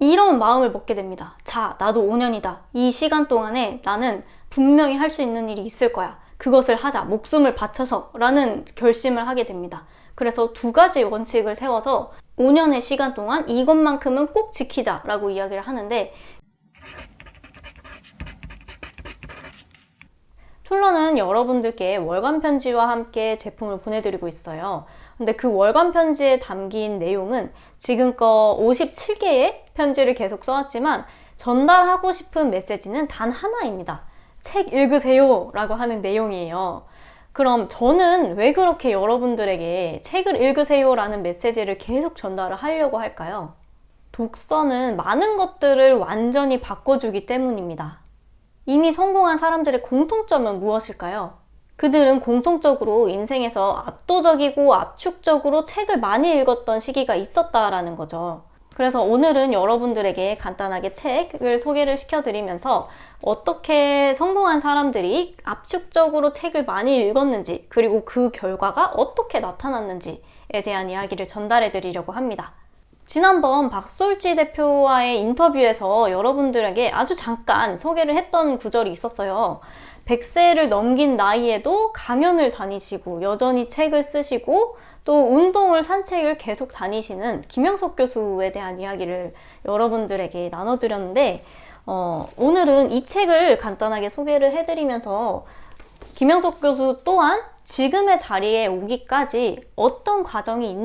이런 마음을 먹게 됩니다. 자, 나도 5년이다. 이 시간 동안에 나는 분명히 할 수 있는 일이 있을 거야. 그것을 하자. 목숨을 바쳐서 라는 결심을 하게 됩니다. 그래서 두 가지 원칙을 세워서 5년의 시간 동안 이것만큼은 꼭 지키자라고 이야기를 하는데, 촐러는 여러분들께 월간 편지와 함께 제품을 보내드리고 있어요. 근데 그 월간 편지에 담긴 내용은 지금껏 57개의 편지를 계속 써왔지만 전달하고 싶은 메시지는 단 하나입니다. 책 읽으세요 라고 하는 내용이에요. 그럼 저는 왜 그렇게 여러분들에게 책을 읽으세요 라는 메시지를 계속 전달을 하려고 할까요? 독서는 많은 것들을 완전히 바꿔주기 때문입니다. 이미 성공한 사람들의 공통점은 무엇일까요? 그들은 공통적으로 인생에서 압도적이고 압축적으로 책을 많이 읽었던 시기가 있었다라는 거죠. 그래서 오늘은 여러분들에게 간단하게 책을 소개를 시켜드리면서 어떻게 성공한 사람들이 압축적으로 책을 많이 읽었는지, 그리고 그 결과가 어떻게 나타났는지에 대한 이야기를 전달해 드리려고 합니다. 지난번 박솔지 대표와의 인터뷰에서 여러분들에게 아주 잠깐 소개를 했던 구절이 있었어요. 100세를 넘긴 나이에도 강연을 다니시고 여전히 책을 쓰시고 또 운동을, 산책을 계속 다니시는 김영석 교수에 대한 이야기를 여러분들에게 나눠드렸는데, 오늘은 이 책을 간단하게 소개를 해드리면서 김영석 교수 또한 지금의 자리에 오기까지 어떤 과정이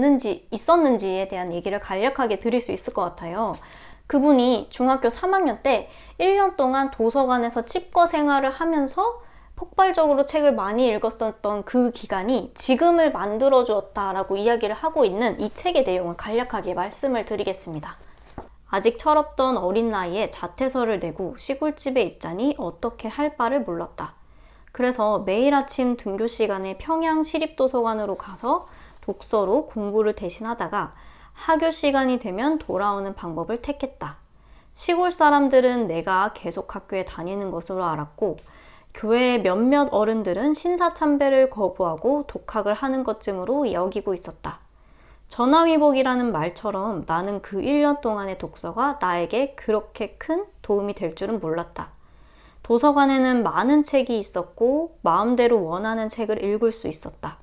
있었는지에 대한 얘기를 간략하게 드릴 수 있을 것 같아요. 그분이 중학교 3학년 때 1년 동안 도서관에서 칩거 생활을 하면서 폭발적으로 책을 많이 읽었었던 그 기간이 지금을 만들어 주었다라고 이야기를 하고 있는 이 책의 내용을 간략하게 말씀을 드리겠습니다. 아직 철없던 어린 나이에 자퇴서를 내고 시골집에 입자니 어떻게 할 바를 몰랐다. 그래서 매일 아침 등교 시간에 평양 시립도서관으로 가서 독서로 공부를 대신하다가 하교 시간이 되면 돌아오는 방법을 택했다. 시골 사람들은 내가 계속 학교에 다니는 것으로 알았고, 교회의 몇몇 어른들은 신사참배를 거부하고 독학을 하는 것쯤으로 여기고 있었다. 전화위복이라는 말처럼 나는 그 1년 동안의 독서가 나에게 그렇게 큰 도움이 될 줄은 몰랐다. 도서관에는 많은 책이 있었고 마음대로 원하는 책을 읽을 수 있었다.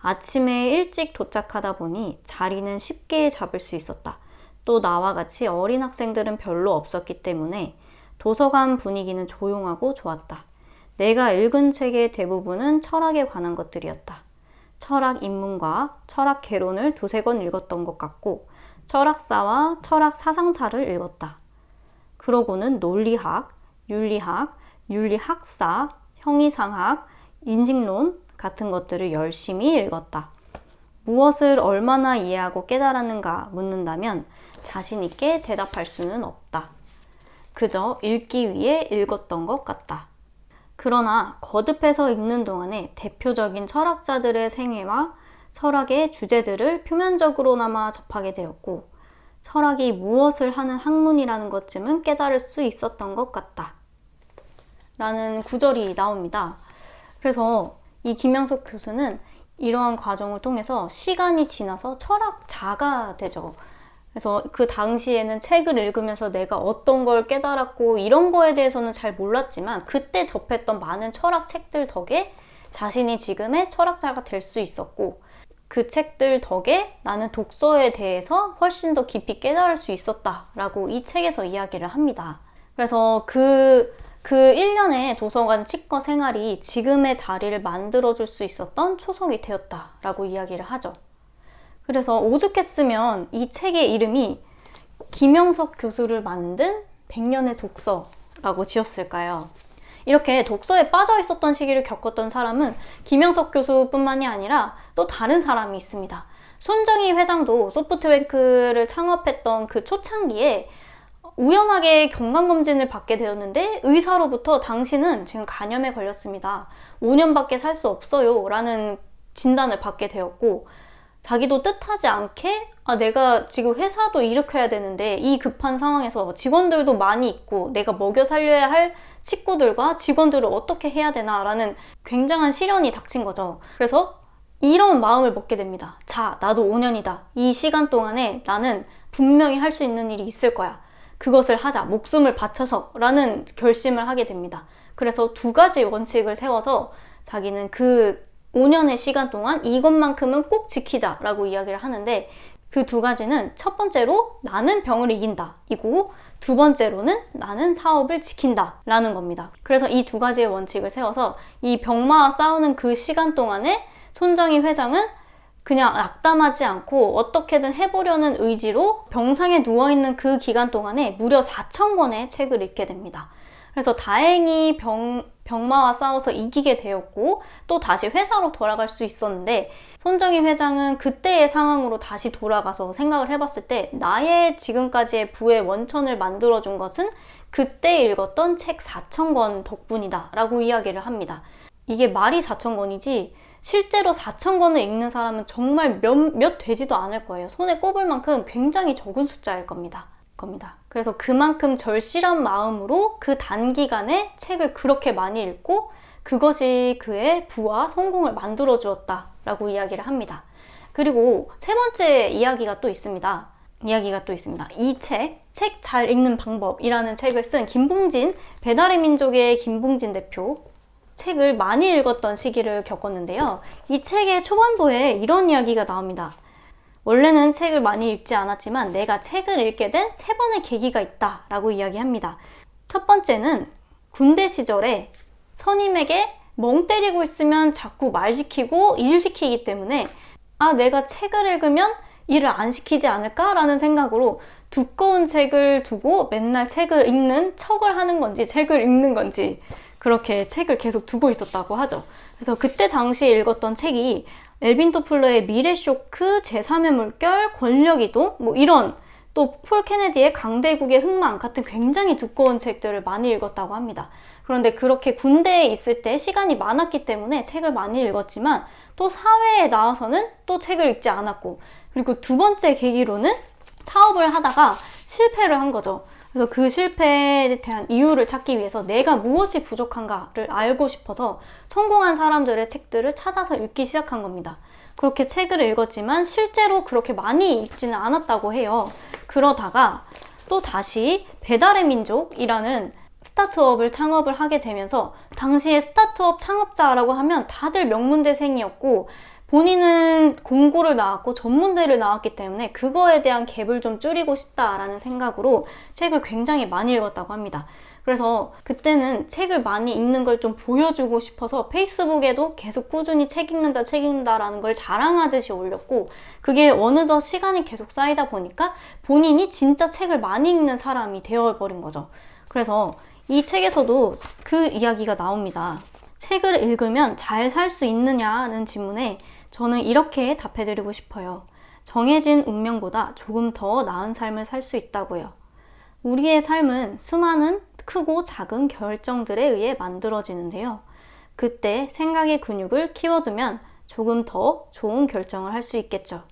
아침에 일찍 도착하다 보니 자리는 쉽게 잡을 수 있었다. 또 나와 같이 어린 학생들은 별로 없었기 때문에 도서관 분위기는 조용하고 좋았다. 내가 읽은 책의 대부분은 철학에 관한 것들이었다. 철학 입문과 철학 개론을 2-3권 읽었던 것 같고, 철학사와 철학 사상사를 읽었다. 그러고는 논리학, 윤리학, 윤리학사, 형이상학, 인식론 같은 것들을 열심히 읽었다. 무엇을 얼마나 이해하고 깨달았는가 묻는다면 자신 있게 대답할 수는 없다. 그저 읽기 위해 읽었던 것 같다. 그러나 거듭해서 읽는 동안에 대표적인 철학자들의 생애와 철학의 주제들을 표면적으로나마 접하게 되었고, 철학이 무엇을 하는 학문이라는 것쯤은 깨달을 수 있었던 것 같다. 라는 구절이 나옵니다. 그래서 이 김영석 교수는 이러한 과정을 통해서 시간이 지나서 철학자가 되죠. 그래서 그 당시에는 책을 읽으면서 내가 어떤 걸 깨달았고 이런 거에 대해서는 잘 몰랐지만 그때 접했던 많은 철학 책들 덕에 자신이 지금의 철학자가 될 수 있었고, 그 책들 덕에 나는 독서에 대해서 훨씬 더 깊이 깨달을 수 있었다라고 이 책에서 이야기를 합니다. 그래서 그 1년의 도서관 칩거 생활이 지금의 자리를 만들어줄 수 있었던 초석이 되었다라고 이야기를 하죠. 그래서 오죽했으면 이 책의 이름이 김영석 교수를 만든 100년의 독서라고 지었을까요? 이렇게 독서에 빠져 있었던 시기를 겪었던 사람은 김영석 교수뿐만이 아니라 또 다른 사람이 있습니다. 손정희 회장도 소프트뱅크를 창업했던 그 초창기에 우연하게 건강검진을 받게 되었는데 의사로부터 당신은 지금 간염에 걸렸습니다. 5년밖에 살 수 없어요 라는 진단을 받게 되었고, 자기도 뜻하지 않게 내가 지금 회사도 일으켜야 되는데 이 급한 상황에서 직원들도 많이 있고 내가 먹여 살려야 할 식구들과 직원들을 어떻게 해야 되나 라는 굉장한 시련이 닥친 거죠. 그래서 이런 마음을 먹게 됩니다. 자, 나도 5년이다. 이 시간 동안에 나는 분명히 할 수 있는 일이 있을 거야. 그것을 하자, 목숨을 바쳐서 라는 결심을 하게 됩니다. 그래서 두 가지 원칙을 세워서 자기는 그 5년의 시간 동안 이것만큼은 꼭 지키자라고 이야기를 하는데, 그 두 가지는 첫 번째로 나는 병을 이긴다 이고, 두 번째로는 나는 사업을 지킨다 라는 겁니다. 그래서 이 두 가지의 원칙을 세워서 이 병마와 싸우는 그 시간 동안에 손정희 회장은 그냥 낙담하지 않고 어떻게든 해보려는 의지로 병상에 누워있는 그 기간 동안에 무려 4,000권의 책을 읽게 됩니다. 그래서 다행히 병마와 싸워서 이기게 되었고 또 다시 회사로 돌아갈 수 있었는데, 손정희 회장은 그때의 상황으로 다시 돌아가서 생각을 해봤을 때 나의 지금까지의 부의 원천을 만들어준 것은 그때 읽었던 책 4,000권 덕분이다 라고 이야기를 합니다. 이게 말이 4,000권이지 실제로 4,000권을 읽는 사람은 정말 몇 되지도 않을 거예요. 손에 꼽을 만큼 굉장히 적은 숫자일 겁니다. 그래서 그만큼 절실한 마음으로 그 단기간에 책을 그렇게 많이 읽고 그것이 그의 부와 성공을 만들어 주었다 라고 이야기를 합니다. 그리고 세 번째 이야기가 또 있습니다. 이 책 잘 읽는 방법이라는 책을 쓴 김봉진, 배달의 민족의 김봉진 대표, 책을 많이 읽었던 시기를 겪었는데요. 이 책의 초반부에 이런 이야기가 나옵니다. 원래는 책을 많이 읽지 않았지만 내가 책을 읽게 된 세 번의 계기가 있다 라고 이야기합니다. 첫 번째는 군대 시절에 선임에게 멍 때리고 있으면 자꾸 말 시키고 일 시키기 때문에 내가 책을 읽으면 일을 안 시키지 않을까 라는 생각으로 두꺼운 책을 두고 맨날 책을 읽는 척을 하는 건지 책을 읽는 건지 그렇게 책을 계속 두고 있었다고 하죠. 그래서 그때 당시에 읽었던 책이 엘빈 토플러의 미래 쇼크, 제3의 물결, 권력이동, 이런, 또 폴 케네디의 강대국의 흥망 같은 굉장히 두꺼운 책들을 많이 읽었다고 합니다. 그런데 그렇게 군대에 있을 때 시간이 많았기 때문에 책을 많이 읽었지만 또 사회에 나와서는 또 책을 읽지 않았고, 그리고 두 번째 계기로는 사업을 하다가 실패를 한 거죠. 그래서 그 실패에 대한 이유를 찾기 위해서 내가 무엇이 부족한가를 알고 싶어서 성공한 사람들의 책들을 찾아서 읽기 시작한 겁니다. 그렇게 책을 읽었지만 실제로 그렇게 많이 읽지는 않았다고 해요. 그러다가 또 다시 배달의 민족이라는 스타트업을 창업을 하게 되면서, 당시에 스타트업 창업자라고 하면 다들 명문대생이었고 본인은 공고를 나왔고 전문대를 나왔기 때문에 그거에 대한 갭을 좀 줄이고 싶다라는 생각으로 책을 굉장히 많이 읽었다고 합니다. 그래서 그때는 책을 많이 읽는 걸 좀 보여주고 싶어서 페이스북에도 계속 꾸준히 책 읽는다라는 걸 자랑하듯이 올렸고, 그게 어느덧 시간이 계속 쌓이다 보니까 본인이 진짜 책을 많이 읽는 사람이 되어버린 거죠. 그래서 이 책에서도 그 이야기가 나옵니다. 책을 읽으면 잘 살 수 있느냐는 질문에 저는 이렇게 답해드리고 싶어요. 정해진 운명보다 조금 더 나은 삶을 살 수 있다고요. 우리의 삶은 수많은 크고 작은 결정들에 의해 만들어지는데요. 그때 생각의 근육을 키워두면 조금 더 좋은 결정을 할 수 있겠죠.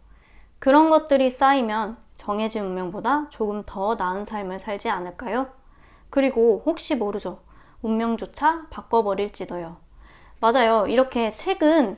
그런 것들이 쌓이면 정해진 운명보다 조금 더 나은 삶을 살지 않을까요? 그리고 혹시 모르죠. 운명조차 바꿔버릴지도요. 맞아요. 이렇게 책은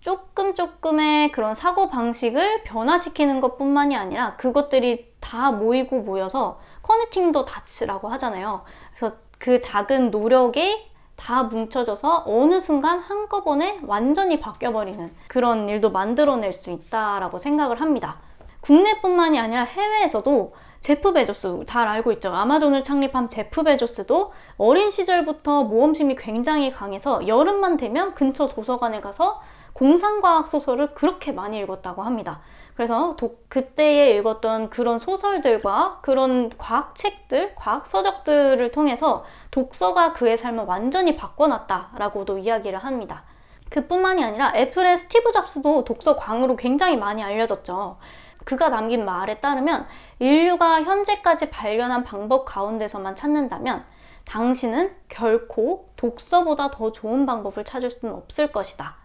조금의 그런 사고방식을 변화시키는 것 뿐만이 아니라 그것들이 다 모이고 모여서 커넥팅 더 다츠라고 하잖아요. 그래서 그 작은 노력이 다 뭉쳐져서 어느 순간 한꺼번에 완전히 바뀌어버리는 그런 일도 만들어낼 수 있다라고 생각을 합니다. 국내뿐만이 아니라 해외에서도 제프 베조스, 잘 알고 있죠. 아마존을 창립한 제프 베조스도 어린 시절부터 모험심이 굉장히 강해서 여름만 되면 근처 도서관에 가서 공상과학 소설을 그렇게 많이 읽었다고 합니다. 그래서 그때에 읽었던 그런 소설들과 그런 과학책들, 과학서적들을 통해서 독서가 그의 삶을 완전히 바꿔놨다라고도 이야기를 합니다. 그뿐만이 아니라 애플의 스티브 잡스도 독서광으로 굉장히 많이 알려졌죠. 그가 남긴 말에 따르면 인류가 현재까지 발견한 방법 가운데서만 찾는다면 당신은 결코 독서보다 더 좋은 방법을 찾을 수는 없을 것이다.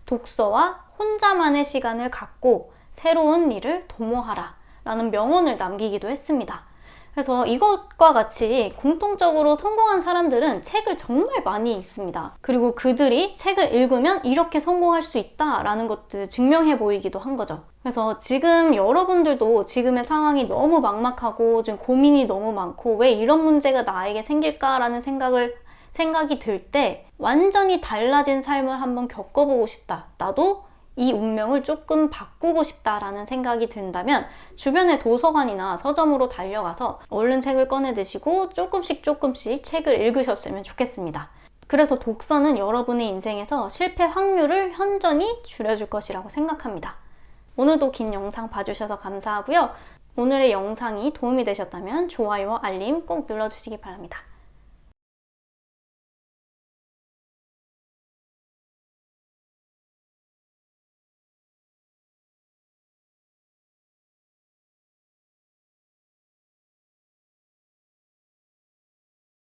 독서와 혼자만의 시간을 갖고 새로운 일을 도모하라 라는 명언을 남기기도 했습니다. 그래서 이것과 같이 공통적으로 성공한 사람들은 책을 정말 많이 읽습니다. 그리고 그들이 책을 읽으면 이렇게 성공할 수 있다라는 것들 증명해 보이기도 한 거죠. 그래서 지금 여러분들도 지금의 상황이 너무 막막하고 지금 고민이 너무 많고 왜 이런 문제가 나에게 생길까라는 생각이 들 때 완전히 달라진 삶을 한번 겪어보고 싶다. 나도 이 운명을 조금 바꾸고 싶다라는 생각이 든다면 주변의 도서관이나 서점으로 달려가서 얼른 책을 꺼내 드시고 조금씩 책을 읽으셨으면 좋겠습니다. 그래서 독서는 여러분의 인생에서 실패 확률을 현저히 줄여줄 것이라고 생각합니다. 오늘도 긴 영상 봐주셔서 감사하고요. 오늘의 영상이 도움이 되셨다면 좋아요와 알림 꼭 눌러주시기 바랍니다.